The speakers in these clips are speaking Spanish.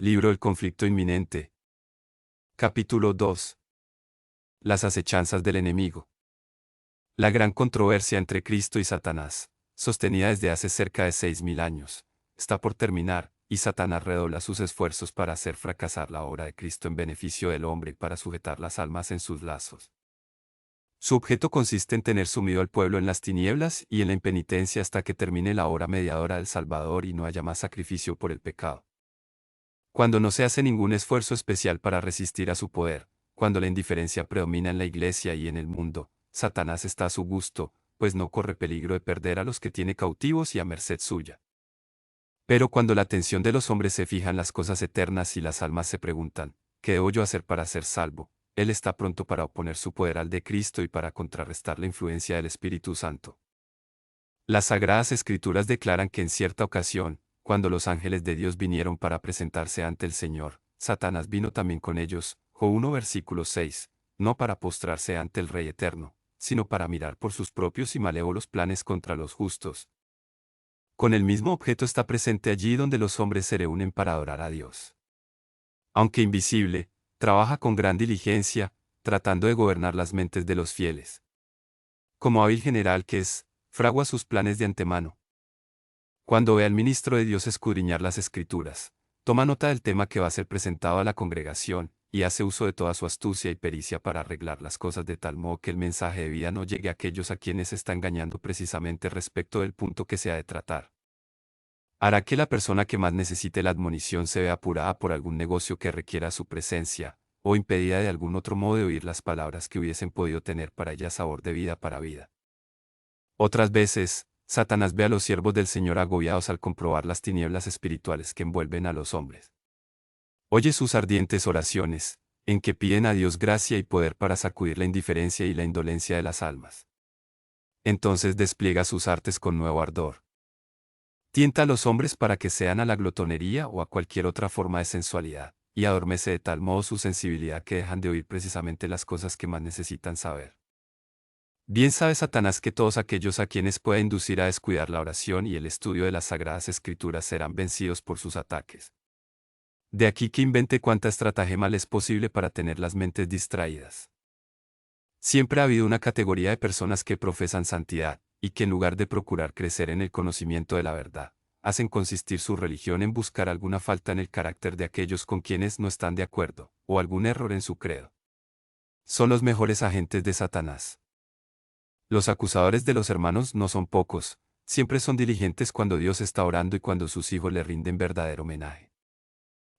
Libro El conflicto inminente. Capítulo 2. Las acechanzas del enemigo. La gran controversia entre Cristo y Satanás, sostenida desde hace cerca de 6000 años, está por terminar, y Satanás redobla sus esfuerzos para hacer fracasar la obra de Cristo en beneficio del hombre y para sujetar las almas en sus lazos. Su objeto consiste en tener sumido al pueblo en las tinieblas y en la impenitencia hasta que termine la obra mediadora del Salvador y no haya más sacrificio por el pecado. Cuando no se hace ningún esfuerzo especial para resistir a su poder, cuando la indiferencia predomina en la iglesia y en el mundo, Satanás está a su gusto, pues no corre peligro de perder a los que tiene cautivos y a merced suya. Pero cuando la atención de los hombres se fija en las cosas eternas y las almas se preguntan, ¿qué debo yo hacer para ser salvo?, Él está pronto para oponer su poder al de Cristo y para contrarrestar la influencia del Espíritu Santo. Las Sagradas Escrituras declaran que en cierta ocasión, cuando los ángeles de Dios vinieron para presentarse ante el Señor, Satanás vino también con ellos, Job 1 versículo 6, no para postrarse ante el Rey eterno, sino para mirar por sus propios y malévolos planes contra los justos. Con el mismo objeto está presente allí donde los hombres se reúnen para adorar a Dios. Aunque invisible, trabaja con gran diligencia, tratando de gobernar las mentes de los fieles. Como hábil general que es, fragua sus planes de antemano. Cuando ve al ministro de Dios escudriñar las Escrituras, toma nota del tema que va a ser presentado a la congregación, y hace uso de toda su astucia y pericia para arreglar las cosas de tal modo que el mensaje de vida no llegue a aquellos a quienes se está engañando precisamente respecto del punto que se ha de tratar. Hará que la persona que más necesite la admonición se vea apurada por algún negocio que requiera su presencia, o impedida de algún otro modo de oír las palabras que hubiesen podido tener para ella sabor de vida para vida. Otras veces, Satanás ve a los siervos del Señor agobiados al comprobar las tinieblas espirituales que envuelven a los hombres. Oye sus ardientes oraciones, en que piden a Dios gracia y poder para sacudir la indiferencia y la indolencia de las almas. Entonces despliega sus artes con nuevo ardor. Tienta a los hombres para que sean a la glotonería o a cualquier otra forma de sensualidad, y adormece de tal modo su sensibilidad que dejan de oír precisamente las cosas que más necesitan saber. Bien sabe Satanás que todos aquellos a quienes pueda inducir a descuidar la oración y el estudio de las Sagradas Escrituras serán vencidos por sus ataques. De aquí que invente cuanta estratagema le es posible para tener las mentes distraídas. Siempre ha habido una categoría de personas que profesan santidad, y que en lugar de procurar crecer en el conocimiento de la verdad, hacen consistir su religión en buscar alguna falta en el carácter de aquellos con quienes no están de acuerdo, o algún error en su credo. Son los mejores agentes de Satanás. Los acusadores de los hermanos no son pocos, siempre son diligentes cuando Dios está orando y cuando sus hijos le rinden verdadero homenaje.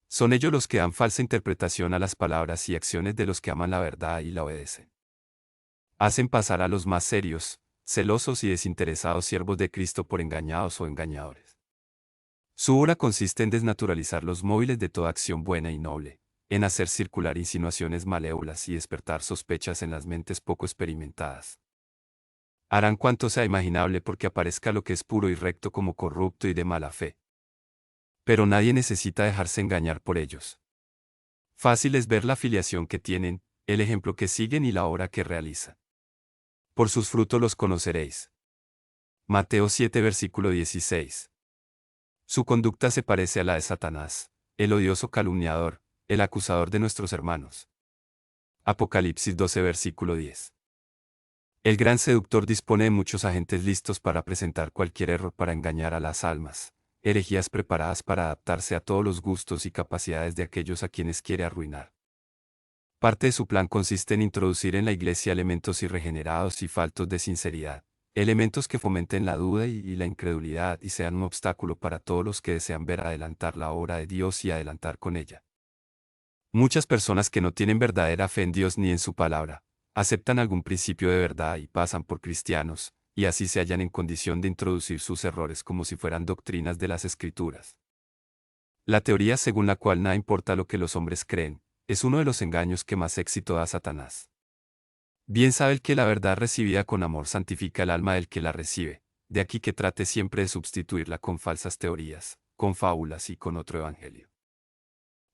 Son ellos los que dan falsa interpretación a las palabras y acciones de los que aman la verdad y la obedecen. Hacen pasar a los más serios, celosos y desinteresados siervos de Cristo por engañados o engañadores. Su obra consiste en desnaturalizar los móviles de toda acción buena y noble, en hacer circular insinuaciones malévolas y despertar sospechas en las mentes poco experimentadas. Harán cuanto sea imaginable porque aparezca lo que es puro y recto como corrupto y de mala fe. Pero nadie necesita dejarse engañar por ellos. Fácil es ver la filiación que tienen, el ejemplo que siguen y la obra que realizan. Por sus frutos los conoceréis. Mateo 7 versículo 16. Su conducta se parece a la de Satanás, el odioso calumniador, el acusador de nuestros hermanos. Apocalipsis 12 versículo 10. El gran seductor dispone de muchos agentes listos para presentar cualquier error para engañar a las almas, herejías preparadas para adaptarse a todos los gustos y capacidades de aquellos a quienes quiere arruinar. Parte de su plan consiste en introducir en la iglesia elementos irregenerados y faltos de sinceridad, elementos que fomenten la duda y la incredulidad y sean un obstáculo para todos los que desean ver adelantar la obra de Dios y adelantar con ella. Muchas personas que no tienen verdadera fe en Dios ni en su palabra, aceptan algún principio de verdad y pasan por cristianos, y así se hallan en condición de introducir sus errores como si fueran doctrinas de las Escrituras. La teoría según la cual nada importa lo que los hombres creen, es uno de los engaños que más éxito da a Satanás. Bien sabe el que la verdad recibida con amor santifica el alma del que la recibe, de aquí que trate siempre de sustituirla con falsas teorías, con fábulas y con otro evangelio.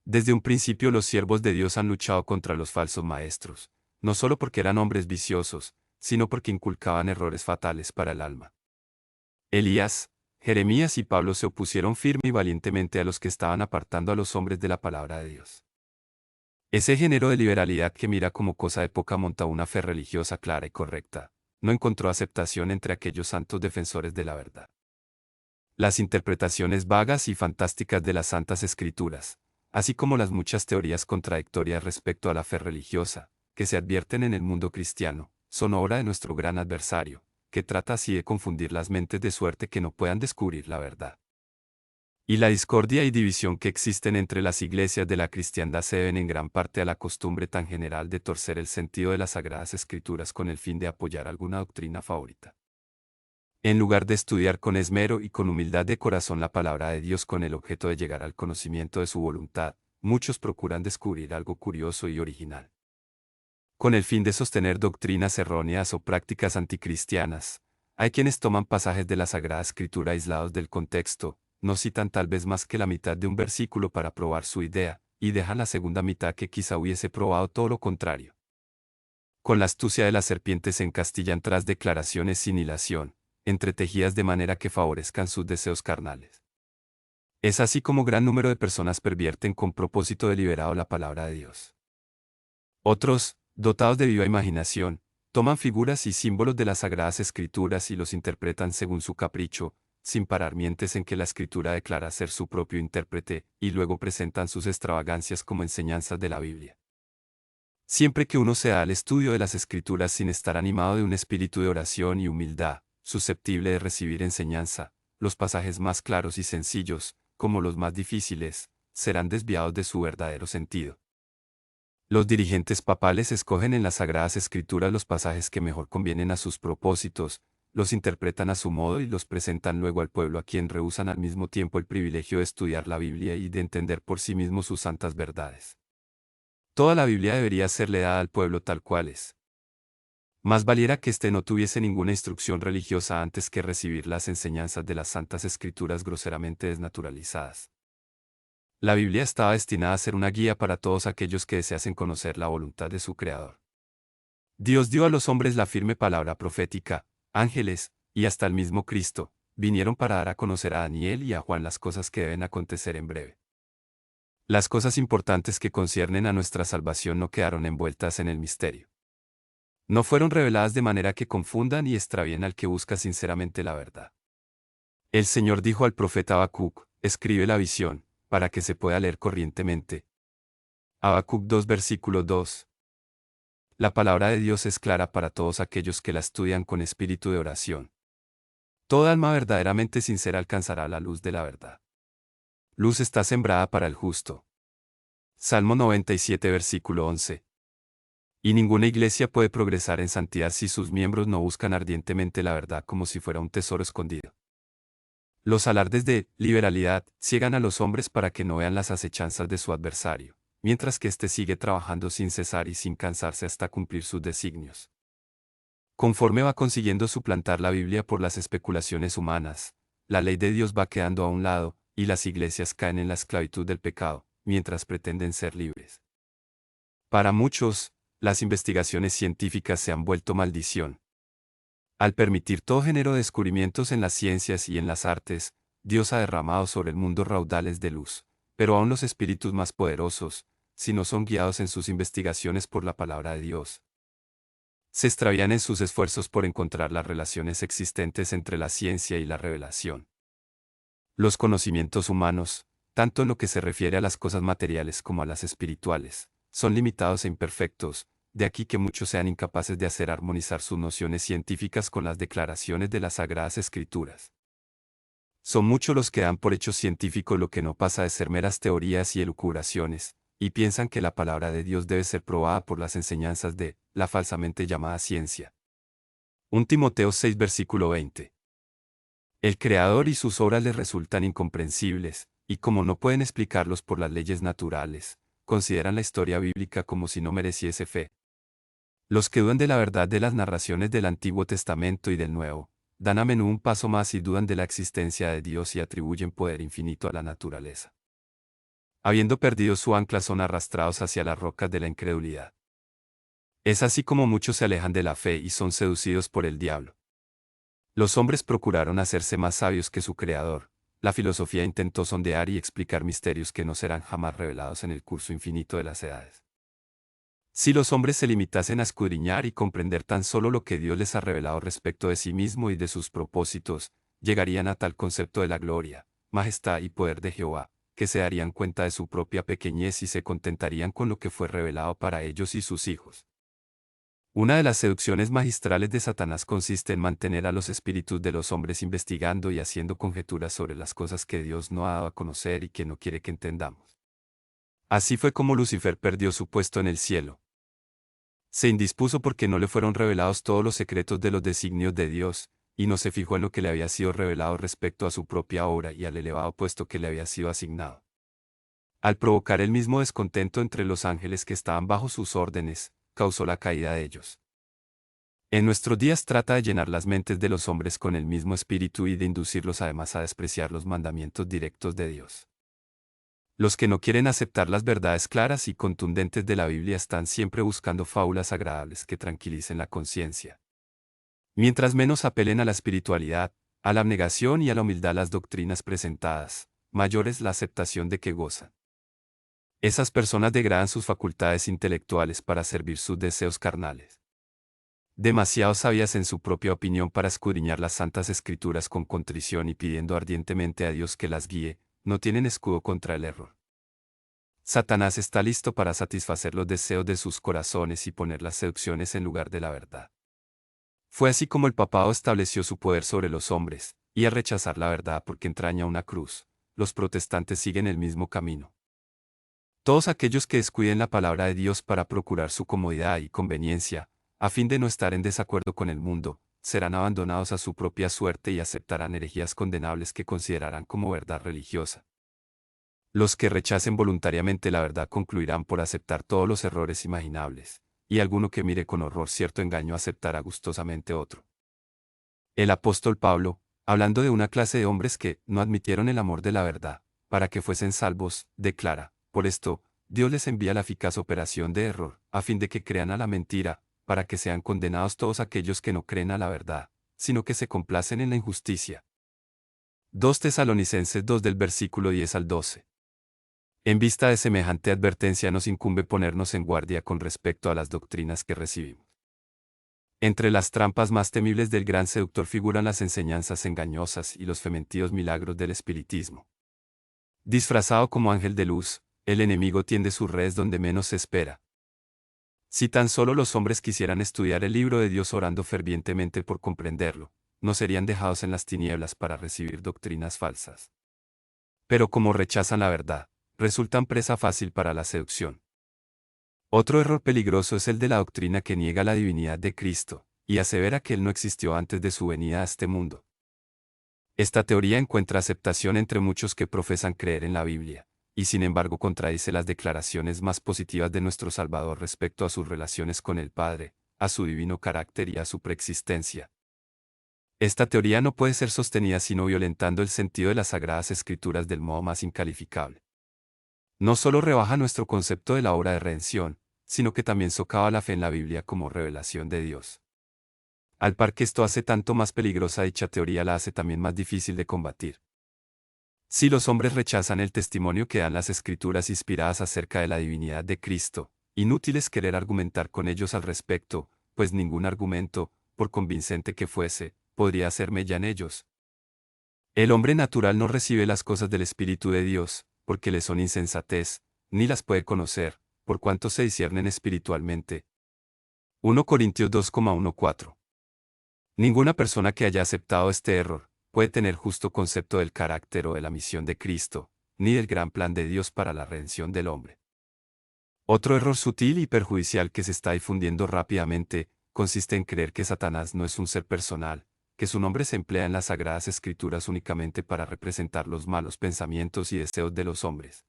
Desde un principio los siervos de Dios han luchado contra los falsos maestros, no solo porque eran hombres viciosos, sino porque inculcaban errores fatales para el alma. Elías, Jeremías y Pablo se opusieron firme y valientemente a los que estaban apartando a los hombres de la palabra de Dios. Ese género de liberalidad que mira como cosa de poca monta una fe religiosa clara y correcta, no encontró aceptación entre aquellos santos defensores de la verdad. Las interpretaciones vagas y fantásticas de las Santas Escrituras, así como las muchas teorías contradictorias respecto a la fe religiosa, que se advierten en el mundo cristiano, son obra de nuestro gran adversario, que trata así de confundir las mentes de suerte que no puedan descubrir la verdad. Y la discordia y división que existen entre las iglesias de la cristiandad se deben en gran parte a la costumbre tan general de torcer el sentido de las Sagradas Escrituras con el fin de apoyar alguna doctrina favorita. En lugar de estudiar con esmero y con humildad de corazón la palabra de Dios con el objeto de llegar al conocimiento de su voluntad, muchos procuran descubrir algo curioso y original. Con el fin de sostener doctrinas erróneas o prácticas anticristianas, hay quienes toman pasajes de la Sagrada Escritura aislados del contexto, no citan tal vez más que la mitad de un versículo para probar su idea, y dejan la segunda mitad que quizá hubiese probado todo lo contrario. Con la astucia de la serpiente se encastillan tras declaraciones sin hilación, entretejidas de manera que favorezcan sus deseos carnales. Es así como gran número de personas pervierten con propósito deliberado la palabra de Dios. Otros, dotados de viva imaginación, toman figuras y símbolos de las Sagradas Escrituras y los interpretan según su capricho, sin parar mientes en que la Escritura declara ser su propio intérprete, y luego presentan sus extravagancias como enseñanzas de la Biblia. Siempre que uno se da al estudio de las Escrituras sin estar animado de un espíritu de oración y humildad, susceptible de recibir enseñanza, los pasajes más claros y sencillos, como los más difíciles, serán desviados de su verdadero sentido. Los dirigentes papales escogen en las Sagradas Escrituras los pasajes que mejor convienen a sus propósitos, los interpretan a su modo y los presentan luego al pueblo a quien rehúsan al mismo tiempo el privilegio de estudiar la Biblia y de entender por sí mismos sus santas verdades. Toda la Biblia debería serle dada al pueblo tal cual es. Más valiera que éste no tuviese ninguna instrucción religiosa antes que recibir las enseñanzas de las Santas Escrituras groseramente desnaturalizadas. La Biblia estaba destinada a ser una guía para todos aquellos que deseasen conocer la voluntad de su Creador. Dios dio a los hombres la firme palabra profética, ángeles, y hasta el mismo Cristo, vinieron para dar a conocer a Daniel y a Juan las cosas que deben acontecer en breve. Las cosas importantes que conciernen a nuestra salvación no quedaron envueltas en el misterio. No fueron reveladas de manera que confundan y extravíen al que busca sinceramente la verdad. El Señor dijo al profeta Habacuc, escribe la visión, para que se pueda leer corrientemente. Habacuc 2 versículo 2. La palabra de Dios es clara para todos aquellos que la estudian con espíritu de oración. Toda alma verdaderamente sincera alcanzará la luz de la verdad. Luz está sembrada para el justo. Salmo 97 versículo 11. Y ninguna iglesia puede progresar en santidad si sus miembros no buscan ardientemente la verdad como si fuera un tesoro escondido. Los alardes de liberalidad ciegan a los hombres para que no vean las acechanzas de su adversario, mientras que éste sigue trabajando sin cesar y sin cansarse hasta cumplir sus designios. Conforme va consiguiendo suplantar la Biblia por las especulaciones humanas, la ley de Dios va quedando a un lado, y las iglesias caen en la esclavitud del pecado, mientras pretenden ser libres. Para muchos, las investigaciones científicas se han vuelto maldición. Al permitir todo género de descubrimientos en las ciencias y en las artes, Dios ha derramado sobre el mundo raudales de luz, pero aún los espíritus más poderosos, si no son guiados en sus investigaciones por la palabra de Dios, se extravían en sus esfuerzos por encontrar las relaciones existentes entre la ciencia y la revelación. Los conocimientos humanos, tanto en lo que se refiere a las cosas materiales como a las espirituales, son limitados e imperfectos, de aquí que muchos sean incapaces de hacer armonizar sus nociones científicas con las declaraciones de las Sagradas Escrituras. Son muchos los que dan por hecho científico lo que no pasa de ser meras teorías y elucubraciones, y piensan que la palabra de Dios debe ser probada por las enseñanzas de la falsamente llamada ciencia. 1 Timoteo 6 versículo 20. El Creador y sus obras les resultan incomprensibles, y como no pueden explicarlos por las leyes naturales, consideran la historia bíblica como si no mereciese fe. Los que dudan de la verdad de las narraciones del Antiguo Testamento y del Nuevo, dan a menudo un paso más y dudan de la existencia de Dios y atribuyen poder infinito a la naturaleza. Habiendo perdido su ancla son arrastrados hacia las rocas de la incredulidad. Es así como muchos se alejan de la fe y son seducidos por el diablo. Los hombres procuraron hacerse más sabios que su creador. La filosofía intentó sondear y explicar misterios que no serán jamás revelados en el curso infinito de las edades. Si los hombres se limitasen a escudriñar y comprender tan solo lo que Dios les ha revelado respecto de sí mismo y de sus propósitos, llegarían a tal concepto de la gloria, majestad y poder de Jehová, que se darían cuenta de su propia pequeñez y se contentarían con lo que fue revelado para ellos y sus hijos. Una de las seducciones magistrales de Satanás consiste en mantener a los espíritus de los hombres investigando y haciendo conjeturas sobre las cosas que Dios no ha dado a conocer y que no quiere que entendamos. Así fue como Lucifer perdió su puesto en el cielo. Se indispuso porque no le fueron revelados todos los secretos de los designios de Dios, y no se fijó en lo que le había sido revelado respecto a su propia obra y al elevado puesto que le había sido asignado. Al provocar el mismo descontento entre los ángeles que estaban bajo sus órdenes, causó la caída de ellos. En nuestros días trata de llenar las mentes de los hombres con el mismo espíritu y de inducirlos además a despreciar los mandamientos directos de Dios. Los que no quieren aceptar las verdades claras y contundentes de la Biblia están siempre buscando fábulas agradables que tranquilicen la conciencia. Mientras menos apelen a la espiritualidad, a la abnegación y a la humildad las doctrinas presentadas, mayor es la aceptación de que gozan. Esas personas degradan sus facultades intelectuales para servir sus deseos carnales. Demasiado sabias en su propia opinión para escudriñar las santas escrituras con contrición y pidiendo ardientemente a Dios que las guíe, no tienen escudo contra el error. Satanás está listo para satisfacer los deseos de sus corazones y poner las seducciones en lugar de la verdad. Fue así como el papado estableció su poder sobre los hombres, y al rechazar la verdad porque entraña una cruz, los protestantes siguen el mismo camino. Todos aquellos que descuiden la palabra de Dios para procurar su comodidad y conveniencia, a fin de no estar en desacuerdo con el mundo, serán abandonados a su propia suerte y aceptarán herejías condenables que considerarán como verdad religiosa. Los que rechacen voluntariamente la verdad concluirán por aceptar todos los errores imaginables, y alguno que mire con horror cierto engaño aceptará gustosamente otro. El apóstol Pablo, hablando de una clase de hombres que no admitieron el amor de la verdad, para que fuesen salvos, declara: por esto, Dios les envía la eficaz operación de error, a fin de que crean a la mentira, para que sean condenados todos aquellos que no creen a la verdad, sino que se complacen en la injusticia. 2 Tesalonicenses 2 del versículo 10 al 12. En vista de semejante advertencia nos incumbe ponernos en guardia con respecto a las doctrinas que recibimos. Entre las trampas más temibles del gran seductor figuran las enseñanzas engañosas y los fementidos milagros del espiritismo. Disfrazado como ángel de luz, el enemigo tiende sus redes donde menos se espera. Si tan solo los hombres quisieran estudiar el libro de Dios orando fervientemente por comprenderlo, no serían dejados en las tinieblas para recibir doctrinas falsas. Pero como rechazan la verdad, resultan presa fácil para la seducción. Otro error peligroso es el de la doctrina que niega la divinidad de Cristo, y asevera que Él no existió antes de su venida a este mundo. Esta teoría encuentra aceptación entre muchos que profesan creer en la Biblia, y sin embargo contradice las declaraciones más positivas de nuestro Salvador respecto a sus relaciones con el Padre, a su divino carácter y a su preexistencia. Esta teoría no puede ser sostenida sino violentando el sentido de las Sagradas Escrituras del modo más incalificable. No solo rebaja nuestro concepto de la obra de redención, sino que también socava la fe en la Biblia como revelación de Dios. Al par que esto hace tanto más peligrosa dicha teoría, la hace también más difícil de combatir. Si los hombres rechazan el testimonio que dan las Escrituras inspiradas acerca de la divinidad de Cristo, inútil es querer argumentar con ellos al respecto, pues ningún argumento, por convincente que fuese, podría hacer mella en ellos. El hombre natural no recibe las cosas del Espíritu de Dios, porque le son insensatez, ni las puede conocer, por cuanto se disciernen espiritualmente. 1 Corintios 2,14. Ninguna persona que haya aceptado este error puede tener justo concepto del carácter o de la misión de Cristo, ni del gran plan de Dios para la redención del hombre. Otro error sutil y perjudicial que se está difundiendo rápidamente consiste en creer que Satanás no es un ser personal, que su nombre se emplea en las Sagradas Escrituras únicamente para representar los malos pensamientos y deseos de los hombres.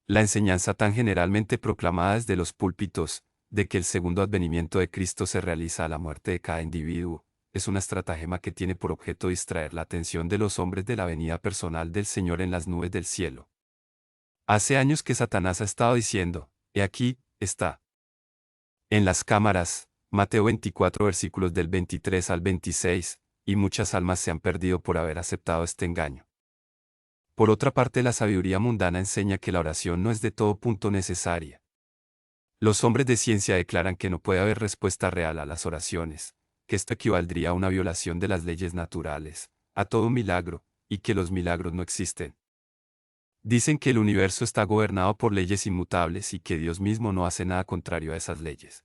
La enseñanza tan generalmente proclamada desde los púlpitos, de que el segundo advenimiento de Cristo se realiza a la muerte de cada individuo, es una estratagema que tiene por objeto distraer la atención de los hombres de la venida personal del Señor en las nubes del cielo. Hace años que Satanás ha estado diciendo: he aquí, está en las cámaras, Mateo 24 versículos del 23 al 26, y muchas almas se han perdido por haber aceptado este engaño. Por otra parte, la sabiduría mundana enseña que la oración no es de todo punto necesaria. Los hombres de ciencia declaran que no puede haber respuesta real a las oraciones, que esto equivaldría a una violación de las leyes naturales, a todo milagro, y que los milagros no existen. Dicen que el universo está gobernado por leyes inmutables y que Dios mismo no hace nada contrario a esas leyes.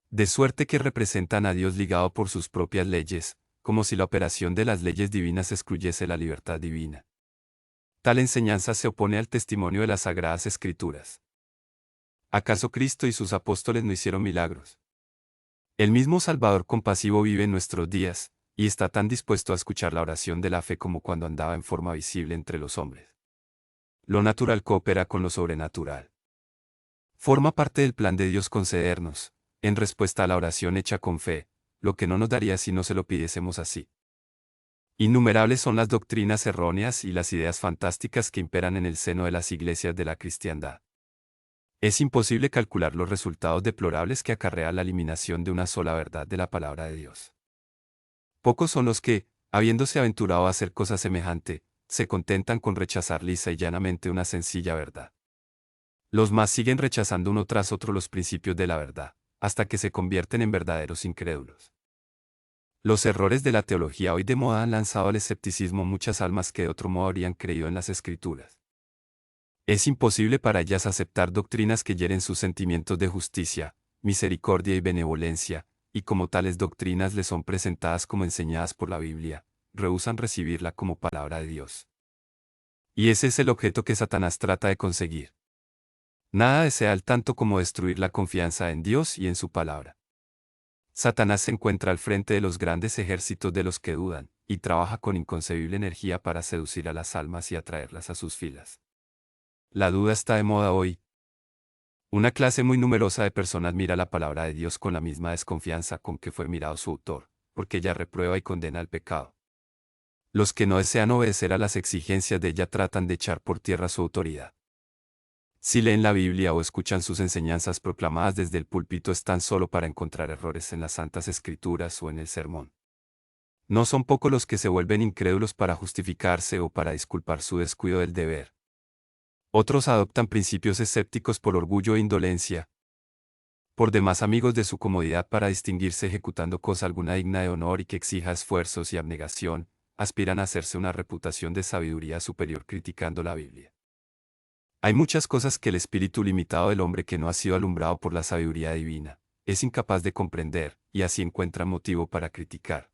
De suerte que representan a Dios ligado por sus propias leyes, como si la operación de las leyes divinas excluyese la libertad divina. Tal enseñanza se opone al testimonio de las Sagradas Escrituras. ¿Acaso Cristo y sus apóstoles no hicieron milagros? El mismo Salvador compasivo vive en nuestros días, y está tan dispuesto a escuchar la oración de la fe como cuando andaba en forma visible entre los hombres. Lo natural coopera con lo sobrenatural. Forma parte del plan de Dios concedernos, en respuesta a la oración hecha con fe, lo que no nos daría si no se lo pidiésemos así. Innumerables son las doctrinas erróneas y las ideas fantásticas que imperan en el seno de las iglesias de la cristiandad. Es imposible calcular los resultados deplorables que acarrea la eliminación de una sola verdad de la palabra de Dios. Pocos son los que, habiéndose aventurado a hacer cosa semejante, se contentan con rechazar lisa y llanamente una sencilla verdad. Los más siguen rechazando uno tras otro los principios de la verdad, hasta que se convierten en verdaderos incrédulos. Los errores de la teología hoy de moda han lanzado al escepticismo muchas almas que de otro modo habrían creído en las Escrituras. Es imposible para ellas aceptar doctrinas que hieren sus sentimientos de justicia, misericordia y benevolencia, y como tales doctrinas les son presentadas como enseñadas por la Biblia, rehúsan recibirla como palabra de Dios. Y ese es el objeto que Satanás trata de conseguir. Nada desea al tanto como destruir la confianza en Dios y en su palabra. Satanás se encuentra al frente de los grandes ejércitos de los que dudan, y trabaja con inconcebible energía para seducir a las almas y atraerlas a sus filas. La duda está de moda hoy. Una clase muy numerosa de personas mira la palabra de Dios con la misma desconfianza con que fue mirado su autor, porque ella reprueba y condena el pecado. Los que no desean obedecer a las exigencias de ella tratan de echar por tierra su autoridad. Si leen la Biblia o escuchan sus enseñanzas proclamadas desde el púlpito es tan solo para encontrar errores en las Santas Escrituras o en el sermón. No son pocos los que se vuelven incrédulos para justificarse o para disculpar su descuido del deber. Otros adoptan principios escépticos por orgullo e indolencia. Por demás amigos de su comodidad para distinguirse ejecutando cosa alguna digna de honor y que exija esfuerzos y abnegación, aspiran a hacerse una reputación de sabiduría superior criticando la Biblia. Hay muchas cosas que el espíritu limitado del hombre que no ha sido alumbrado por la sabiduría divina, es incapaz de comprender, y así encuentra motivo para criticar.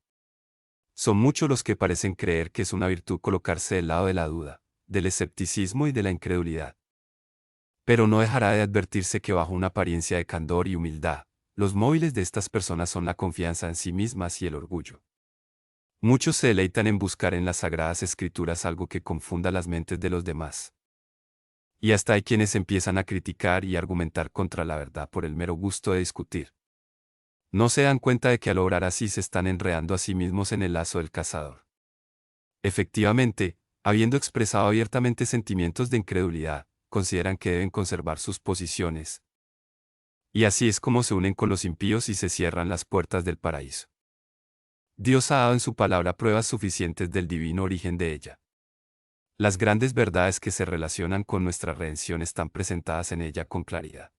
Son muchos los que parecen creer que es una virtud colocarse del lado de la duda, del escepticismo y de la incredulidad. Pero no dejará de advertirse que bajo una apariencia de candor y humildad, los móviles de estas personas son la confianza en sí mismas y el orgullo. Muchos se deleitan en buscar en las Sagradas Escrituras algo que confunda las mentes de los demás. Y hasta hay quienes empiezan a criticar y argumentar contra la verdad por el mero gusto de discutir. No se dan cuenta de que al obrar así se están enredando a sí mismos en el lazo del cazador. Efectivamente, habiendo expresado abiertamente sentimientos de incredulidad, consideran que deben conservar sus posiciones. Y así es como se unen con los impíos y se cierran las puertas del paraíso. Dios ha dado en su palabra pruebas suficientes del divino origen de ella. Las grandes verdades que se relacionan con nuestra redención están presentadas en ella con claridad.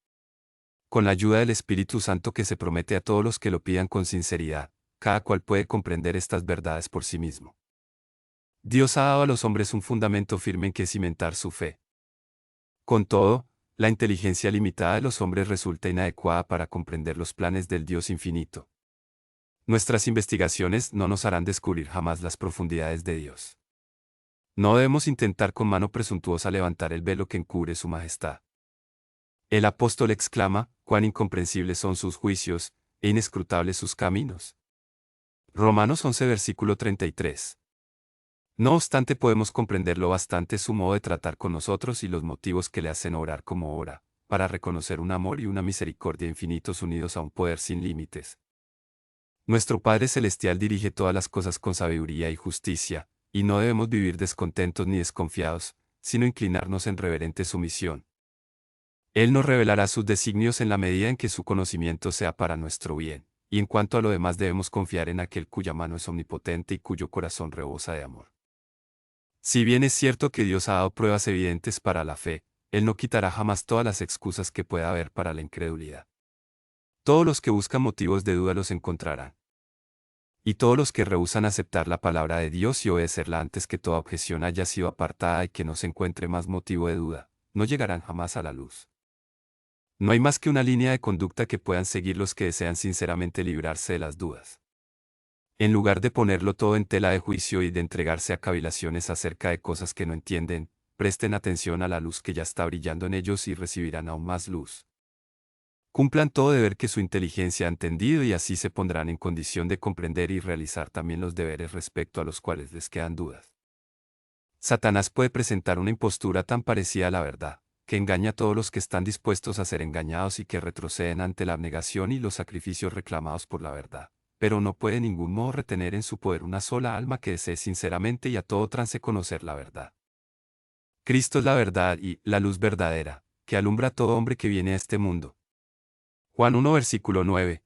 Con la ayuda del Espíritu Santo que se promete a todos los que lo pidan con sinceridad, cada cual puede comprender estas verdades por sí mismo. Dios ha dado a los hombres un fundamento firme en que cimentar su fe. Con todo, la inteligencia limitada de los hombres resulta inadecuada para comprender los planes del Dios infinito. Nuestras investigaciones no nos harán descubrir jamás las profundidades de Dios. No debemos intentar con mano presuntuosa levantar el velo que encubre su majestad. El apóstol exclama, cuán incomprensibles son sus juicios, e inescrutables sus caminos. Romanos 11 versículo 33. No obstante podemos comprenderlo bastante su modo de tratar con nosotros y los motivos que le hacen obrar como obra, para reconocer un amor y una misericordia infinitos unidos a un poder sin límites. Nuestro Padre Celestial dirige todas las cosas con sabiduría y justicia, y no debemos vivir descontentos ni desconfiados, sino inclinarnos en reverente sumisión. Él nos revelará sus designios en la medida en que su conocimiento sea para nuestro bien, y en cuanto a lo demás debemos confiar en aquel cuya mano es omnipotente y cuyo corazón rebosa de amor. Si bien es cierto que Dios ha dado pruebas evidentes para la fe, Él no quitará jamás todas las excusas que pueda haber para la incredulidad. Todos los que buscan motivos de duda los encontrarán. Y todos los que rehúsan aceptar la palabra de Dios y obedecerla antes que toda objeción haya sido apartada y que no se encuentre más motivo de duda, no llegarán jamás a la luz. No hay más que una línea de conducta que puedan seguir los que desean sinceramente librarse de las dudas. En lugar de ponerlo todo en tela de juicio y de entregarse a cavilaciones acerca de cosas que no entienden, presten atención a la luz que ya está brillando en ellos y recibirán aún más luz. Cumplan todo deber que su inteligencia ha entendido y así se pondrán en condición de comprender y realizar también los deberes respecto a los cuales les quedan dudas. Satanás puede presentar una impostura tan parecida a la verdad, que engaña a todos los que están dispuestos a ser engañados y que retroceden ante la abnegación y los sacrificios reclamados por la verdad, pero no puede de ningún modo retener en su poder una sola alma que desee sinceramente y a todo trance conocer la verdad. Cristo es la verdad y la luz verdadera, que alumbra a todo hombre que viene a este mundo. Juan 1 versículo 9.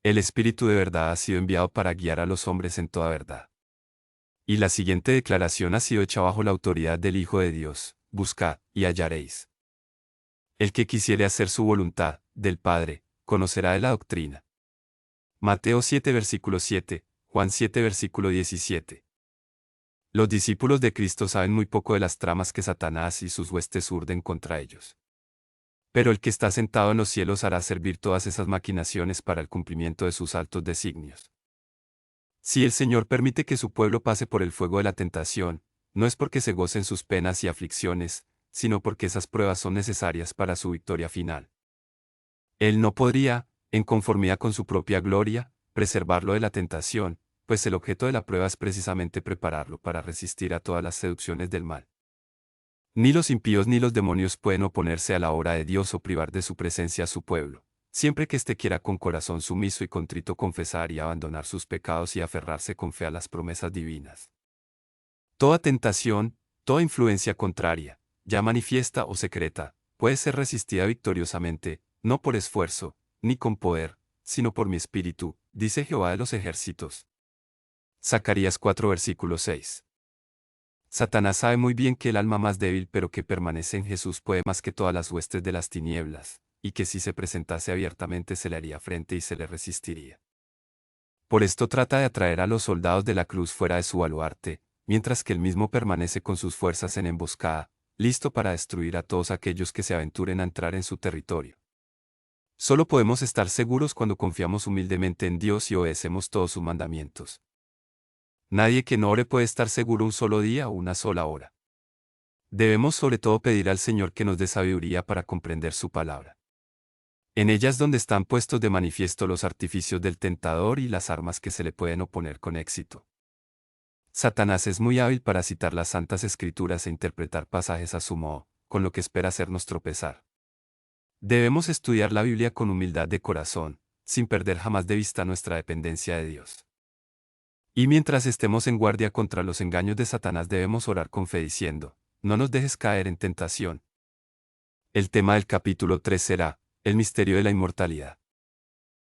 El Espíritu de verdad ha sido enviado para guiar a los hombres en toda verdad. Y la siguiente declaración ha sido hecha bajo la autoridad del Hijo de Dios: buscad, y hallaréis. El que quisiere hacer su voluntad, del Padre, conocerá de la doctrina. Mateo 7 versículo 7, Juan 7 versículo 17. Los discípulos de Cristo saben muy poco de las tramas que Satanás y sus huestes urden contra ellos. Pero el que está sentado en los cielos hará servir todas esas maquinaciones para el cumplimiento de sus altos designios. Si el Señor permite que su pueblo pase por el fuego de la tentación, no es porque se gocen sus penas y aflicciones, sino porque esas pruebas son necesarias para su victoria final. Él no podría, en conformidad con su propia gloria, preservarlo de la tentación, pues el objeto de la prueba es precisamente prepararlo para resistir a todas las seducciones del mal. Ni los impíos ni los demonios pueden oponerse a la obra de Dios o privar de su presencia a su pueblo, siempre que éste quiera con corazón sumiso y contrito confesar y abandonar sus pecados y aferrarse con fe a las promesas divinas. Toda tentación, toda influencia contraria, ya manifiesta o secreta, puede ser resistida victoriosamente, no por esfuerzo, ni con poder, sino por mi espíritu, dice Jehová de los ejércitos. Zacarías 4 versículo 6. Satanás sabe muy bien que el alma más débil pero que permanece en Jesús puede más que todas las huestes de las tinieblas, y que si se presentase abiertamente se le haría frente y se le resistiría. Por esto trata de atraer a los soldados de la cruz fuera de su baluarte, mientras que él mismo permanece con sus fuerzas en emboscada, listo para destruir a todos aquellos que se aventuren a entrar en su territorio. Solo podemos estar seguros cuando confiamos humildemente en Dios y obedecemos todos sus mandamientos. Nadie que no ore puede estar seguro un solo día o una sola hora. Debemos sobre todo pedir al Señor que nos dé sabiduría para comprender su palabra. En ella es donde están puestos de manifiesto los artificios del tentador y las armas que se le pueden oponer con éxito. Satanás es muy hábil para citar las santas escrituras e interpretar pasajes a su modo, con lo que espera hacernos tropezar. Debemos estudiar la Biblia con humildad de corazón, sin perder jamás de vista nuestra dependencia de Dios. Y mientras estemos en guardia contra los engaños de Satanás debemos orar con fe diciendo: no nos dejes caer en tentación. El tema del capítulo 3 será: el misterio de la inmortalidad.